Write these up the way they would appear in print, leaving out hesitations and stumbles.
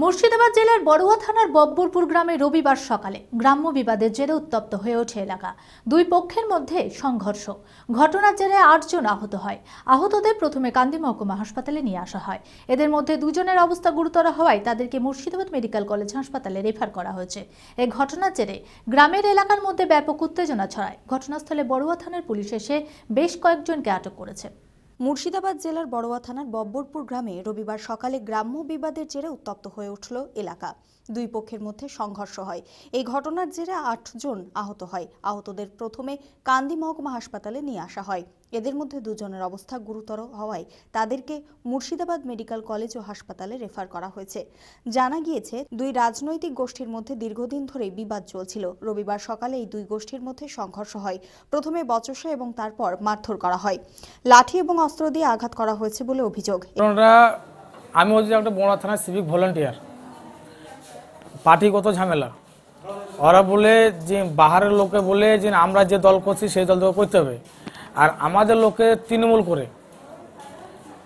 মুর্শিদাবাদ জেলার বড়ুয়া থানার বব্বরপুর গ্রামে রবিবার সকালে গ্রাম্য বিবাদের জেরে উত্তপ্ত হয়ে ওঠে এলাকা। দুই পক্ষের মধ্যে সংঘর্ষ। ঘটনার জেরে 8 জন আহত হয়। আহতদের প্রথমে কান্দি মহকুমা হাসপাতালে নিয়ে আসা হয়। এদের মধ্যে দুজনের অবস্থা গুরুতর হওয়ায় তাদেরকে মুর্শিদাবাদ মেডিকেল কলেজ হাসপাতালে রেফার করা হয়েছে। এই ঘটনার জেরে গ্রামের এলাকার মধ্যে ব্যাপক উত্তেজনা ছড়ায়। ঘটনাস্থলে বড়ুয়া থানার পুলিশ এসে বেশ কয়েকজনকে আটক করেছে। মুর্শিদাবাদ জেলার বড়ুয়া থানার বব্বরপুর গ্রামে রবিবার সকালে গ্রাম্য বিবাদের জেরে উত্তপ্ত হয়ে উঠল এলাকা। দুই পক্ষের মধ্যে সংঘর্ষ হয়। এই ঘটনার জেরে 8 জন আহত হয়। আহতদের প্রথমে কান্দি মহকুমা হাসপাতালে নিয়ে আসা হয়। এদের মধ্যে দুজনের অবস্থা গুরুতর হওয়ায় তাদেরকে মুর্শিদাবাদ মেডিকেল কলেজ ও হাসপাতালে রেফার করা হয়েছে। জানা গিয়েছে, দুই রাজনৈতিক গোষ্ঠীর মধ্যে দীর্ঘদিন ধরেই বিবাদ চলছিল। রবিবার সকালে এই দুই গোষ্ঠীর মধ্যে সংঘর্ষ হয়। প্রথমে বচসা এবং তারপর মারধর করা হয়। লাঠি এবং অস্ত্র দিয়ে আঘাত করা হয়েছে বলে অভিযোগ। আমি হচ্ছে একটা বড় থানার সিভিক ভলান্টিয়ার। পার্টিগত ঝামেলা, ওরা বলে যে বাহারের লোকে বলে যে আমরা যে দল করছি সেই দল তো করতে হবে, আর আমাদের লোকে তৃণমূল করে,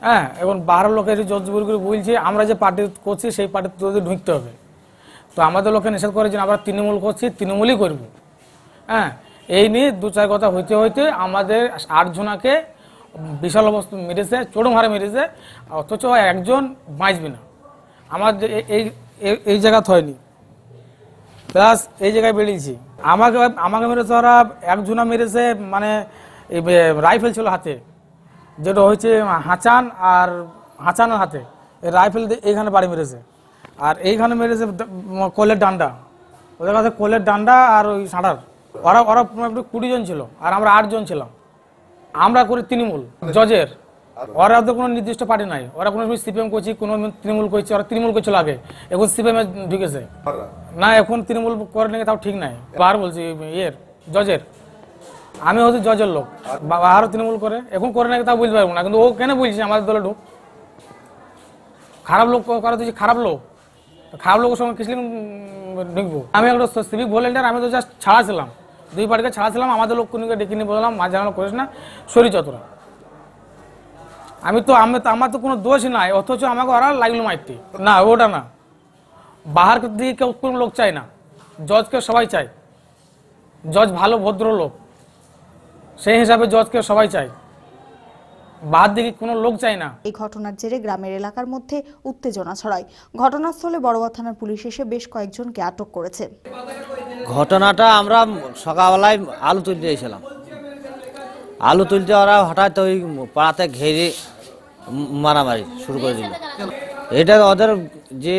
হ্যাঁ, এবং বাহারের লোকে জোরজবরি করে বলছে আমরা যে পার্টি করছি সেই পার্টিতে তোদের ঢুকতে হবে। তো আমাদের লোকে নিষেধ করে যে আমরা তৃণমূল করছি, তৃণমূলই করব। হ্যাঁ, এই নিয়ে 2-4 কথা হইতে হইতে আমাদের 8 জনাকে বিশাল অবস্থা মেরেছে, চোট মারে মেরেছে, অথচ একজন বাঁচবে না। আমাদের এই জায়গা হয়নি, প্লাস এই জায়গায় বেরিয়েছি। আমাকে মেরেছে ওরা, একজনা মেরেছে মানে রাইফেল ছিল হাতে, যেটা হয়েছে হাঁচানের হাতে রাইফেল দিয়ে এইখানে বাড়ি মেরেছে, আর এইখানে মেরেছে কোলের ডান্ডা, ওদের কাছে কোলের ডান্ডা আর ওই সাঁড়ার। ওরা 20 জন ছিল আর আমরা 8 জন ছিলাম। আমরা করি তৃণমূল জজের, ওরা তো কোনো নির্দিষ্ট পার্টি নাই। ওরা কোনো সিপিএম করছি, কোনো তৃণমূল করছে। ওরা তৃণমূল করছিল আগে, এখন সিপিএম এ ঢুকেছে না, এখন তৃণমূল করে নাকি তাও ঠিক নাই। বাহার বলছি জজের, আমি হচ্ছে জজের লোক, বাহারও তৃণমূল করে, এখন করে নাকি তাও বুঝতে পারবো না। কিন্তু ও কেন বলছি আমাদের দলে ঢুক, খারাপ লোক করা দিচ্ছি, খারাপ লোক সঙ্গে কিছু ঢুকবো। আমি একটা সিভিক ভলেন্টিয়ার, আমি তো জাস্ট ছাড়া ছিলাম, দুই পার্টিকে ছাড়া ছিলাম। আমাদের লোক কোনকে ডেকে নিয়ে বললাম মাঝানো করিস না, সরি চতরা। আমার তো কোনো দোষ নাই, অথচ আমাকে ওরা লাগলো মারতে। না, ওটা না, বাহার দিকে কেউ কোনো লোক চাই না, জজকে সবাই চাই। জজ ভালো ভদ্র লোক, সেই হিসাবে জজকে সবাই চাই, বাহার দিকে কোনো লোক চাই না। এই ঘটনার জেরে গ্রামের এলাকার মধ্যে উত্তেজনা ছড়ায়। ঘটনাস্থলে বড়ুয়া থানার পুলিশ এসে বেশ কয়েকজনকে আটক করেছে। ঘটনাটা আমরা সকালবেলায় আলু তুলতে এসেছিলাম। আলু তুলতে ওরা হঠাৎ ওই পাড়াতে ঘেরে মারামারি শুরু করে দিল। এটা ওদের যে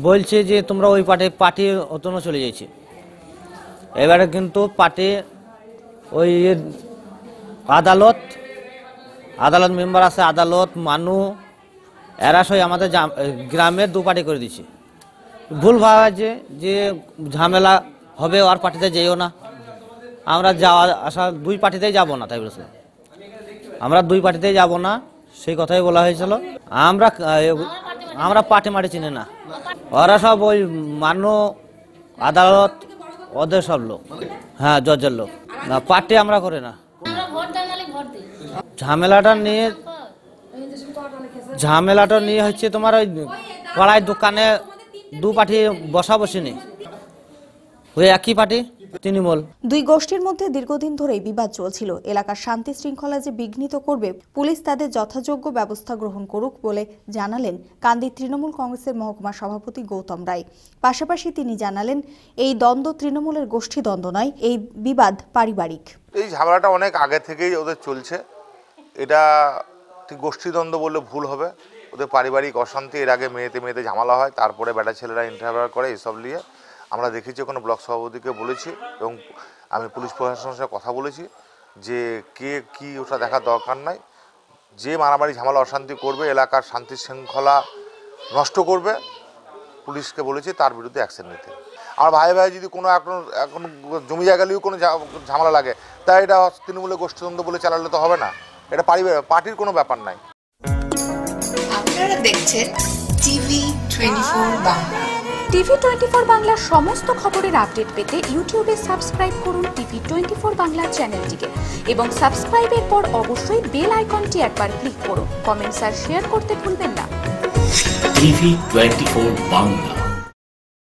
বলছে যে তোমরা ওই পার্টি অতন চলে যাইছে। এবারে কিন্তু পার্টি ওই আদালত মেম্বার আছে, আদালত মানু, এরা সবাই আমাদের গ্রামে 2 পার্টি করে দিচ্ছে। ভুল ভাবে যে ঝামেলা হবে আর পার্টিতে যেও না, আমরা যাওয়া আসা 2 পার্টিতেই যাব না, তাই বলেছিলাম আমরা 2 পার্টিতেই যাব না, সেই কথাই বলা হয়েছিল। আমরা পার্টি মাটি চিনি না, ওরা সব ওই মানো আদালত ওদের সব লোক, হ্যাঁ জজের লোক, না পার্টি আমরা করে না। ঝামেলাটা নিয়ে হচ্ছে তোমার ওই কড়াই দোকানে 2 পার্টি বসা নেই, ওই একই পার্টি তৃণমূল। দুই গোষ্ঠীর মধ্যে দীর্ঘদিন ধরেই বিবাদ চলছিল। এলাকার শান্তি শৃঙ্খলা যে বিঘ্নিত করবে, পুলিশ তাদের যথাযোগ্য ব্যবস্থা গ্রহণ করুক বলে জানালেন কান্দি তৃণমূল কংগ্রেসের মহকুমা সভাপতি গৌতম রায়। পাশাপাশি তিনি জানালেন, এই দ্বন্দ্ব তৃণমূলের গোষ্ঠী দ্বন্দ্ব নয়, এই বিবাদ পারিবারিক। এই ঝামেলাটা অনেক আগে থেকেই ওদের চলছে, এটা ঠিক গোষ্ঠী দ্বন্দ্ব বললে ভুল হবে। ওদের পারিবারিক অশান্তি, এর আগে মেয়েতে ঝামেলা হয়, তারপরে বেটা ছেলেরা ইন্টারফেয়ার করে, এসব নিয়ে আমরা দেখেছি। কোনো ব্লক সভাপতিকে বলেছি এবং আমি পুলিশ প্রশাসনের সাথে কথা বলেছি যে কে কি ওটা দেখার দরকার নাই। যে মারামারি ঝামেলা অশান্তি করবে, এলাকার শান্তি শৃঙ্খলা নষ্ট করবে, পুলিশকে বলেছি তার বিরুদ্ধে অ্যাকশন নিতে। আমার ভাই যদি কোনো এখন জমি জায়গা নিয়েও কোনো ঝামেলা লাগে, তাই এটা তৃণমূলের গোষ্ঠীদ্বন্দ্ব বলে চালালে তো হবে না, এটা পার্টির কোনো ব্যাপার নাই। আপনারা দেখছেন টিভি 24 বাংলা। টিভি 24 বাংলার সমস্ত খবরের আপডেট পেতে ইউটিউবে সাবস্ক্রাইব করুন টিভি 24 বাংলা চ্যানেলটিকে এবং সাবস্ক্রাইবের পর অবশ্যই বেল আইকনটি একবার ক্লিক করুন। কমেন্টস আর শেয়ার করতে ভুলবেন না। টিভি 24 বাংলা।